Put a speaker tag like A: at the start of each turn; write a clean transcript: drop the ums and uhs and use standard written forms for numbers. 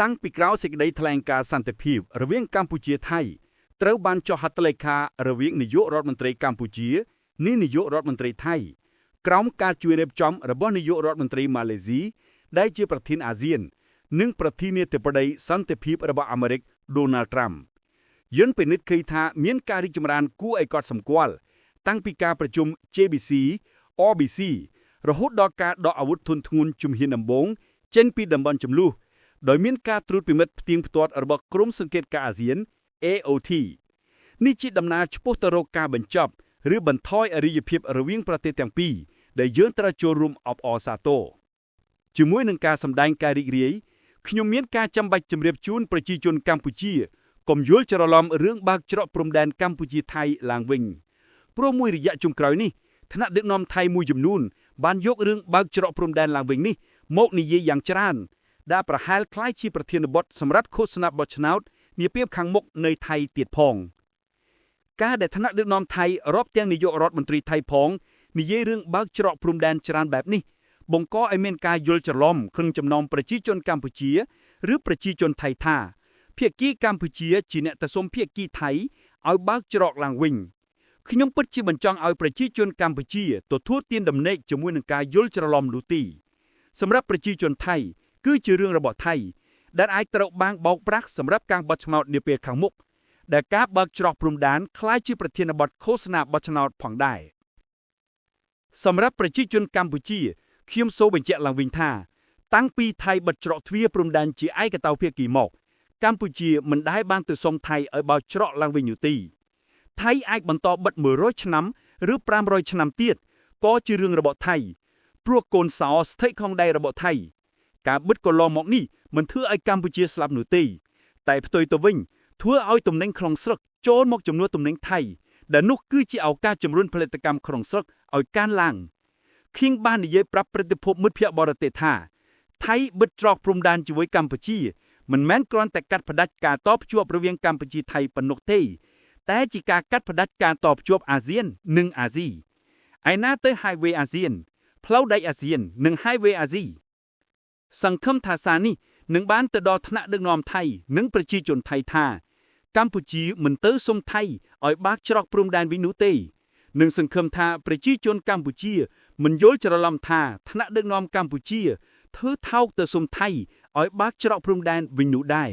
A: តាំងពីក្រោយសេចក្តីថ្លែងការណ៍សន្តិភាពរវាងកម្ពុជាថៃត្រូវបានចុះហត្ថលេខារវាងនាយករដ្ឋមន្ត្រីកម្ពុជានិងនាយករដ្ឋមន្ត្រីថៃក្រោមការជួយរៀបចំរបស់នាយករដ្ឋមន្ត្រីម៉ាឡេស៊ីដែលជាប្រធានអាស៊ាននិងប្រធានាធិបតីសន្តិភាពរបស់អាមេរិកដូណាល់ត្រាំយន្តពិនិត្យឃើញថាមានការរីកចម្រើនគួរឲ្យកត់សម្គាល់តាំងពីការប្រជុំ JBC RBC រហូតដល់ការដកអាវុធធុនធ្ងន់ជំហានដំបូងចេញពីតំបន់ជម្លោះដោយមានការត្រួតពិនិត្យផ្ទៀងផ្ទាត់របស់ក្រុមសង្កេតការណ៍អាស៊ាន AOT នេះជាដំណើរឆ្ពោះទៅរកការបញ្ចប់ឬបន្ថយអរិយភាពរវាងប្រទេសទាំងពីរដែលយើងត្រូវចូលរួមអបអរសាទរជាមួយនឹងការសម្ដែងការរីករាយខ្ញុំមានការចាំបាច់ជម្រាបជូនប្រជាជនកម្ពុជាកុំយល់ច្រឡំរឿងបើកច្រកព្រំដែនកម្ពុជាថៃឡើងវិញព្រោះមួយរយៈចុងក្រោយនេះថ្នាក់ដឹកនាំថៃមួយចំនួនបានយករឿងបើកច្រកព្រំដែនឡើងវិញនេះមកនិយាយយ៉ាងច្រើនដែលប្រហែលคล้ายជាប្រធានបទសម្រាប់ឃោសនាបោះឆ្នោតនាពេលខាងមុខនៅថៃទៀតផងការដែលថ្នាក់ដឹកនាំថៃរាប់ទាំងនាយករដ្ឋមន្ត្រីថៃផងនិយាយរឿងបើកច្រកព្រំដែនច្រើនបែបនេះបង្កឲ្យមានការយល់ច្រឡំក្នុងចំណោមប្រជាជនកម្ពុជាឬប្រជាជនថៃថាភាគីកម្ពុជាជាអ្នកទៅសុំភាគីថៃឲ្យបើកច្រកឡើងវិញខ្ញុំពិតជាមិនចង់ឲ្យប្រជាជនកម្ពុជាទទួលទានដំណេកជាមួយនឹងការយល់ច្រឡំនោះទេសម្រាប់ប្រជាជនថៃគឺជារឿងរបស់ថៃដែលអាចត្រូវបានបោកប្រាស់សម្រាប់ការបោះឆ្នោតនាពេលខាងមុខដែលការបើកច្រកព្រំដែនคล้ายជាប្រធានបទឃោសនាបោះឆ្នោតផងដែរសម្រាប់ប្រជាជនកម្ពុជាខ្ញុំសូមបញ្ជាក់ឡើងវិញថាតាំងពីថៃបិទច្រកទ្វារព្រំដែនជាឯកតោភាគីមកកម្ពុជាមិនដែលបានទៅសុំថៃឲ្យបើកច្រកឡើងវិញនោះទេថៃអាចបន្តបិទ100ឆ្នាំឬ500ឆ្នាំទៀតក៏ជារឿងរបស់ថៃព្រោះកូនសោស្ថិតក្នុងដៃរបស់ថៃការបិទកន្លងមកនេះមិនធ្វើឲ្យកម្ពុជាស្លាប់នោះទេតែផ្ទុយទៅវិញធ្វើឲ្យទំនិញក្នុងស្រុកចូលមកចំនួនទំនិញថៃដែលនោះគឺជាឱកាសជំរុញផលិតកម្មក្នុងស្រុកឲ្យកើនឡើងខ្ញុំបាននិយាយប្រាប់ប្រតិភពមិត្តភ័ក្តិបរទេសថាថៃបិទច្រកព្រំដែនជាមួយកម្ពុជាមិនមែនគ្រាន់តែកាត់ផ្តាច់ការតភ្ជាប់រវាងកម្ពុជាថៃប៉ុណ្ណោះទេតែជាការកាត់ផ្តាច់ការតភ្ជាប់អាស៊ាននិងអាស៊ីឯណាទៅ Highway អាស៊ានផ្លូវដែកអាស៊ាននិង Highway អាស៊ីសង្ឃឹមថាសារនេះនឹងបានទៅដល់ថ្នាក់ដឹកនាំថៃនិងប្រជាជនថៃថាកម្ពុជាមិនទៅសុំថៃឲ្យបើកច្រកព្រំដែនវិញនោះទេនិងសង្ឃឹមថាប្រជាជនកម្ពុជាមិនយល់ច្រឡំថាថ្នាក់ដឹកនាំកម្ពុជាធ្វើថោកទៅសុំថៃឲ្យបើកច្រកព្រំដែនវិញនោះដែរ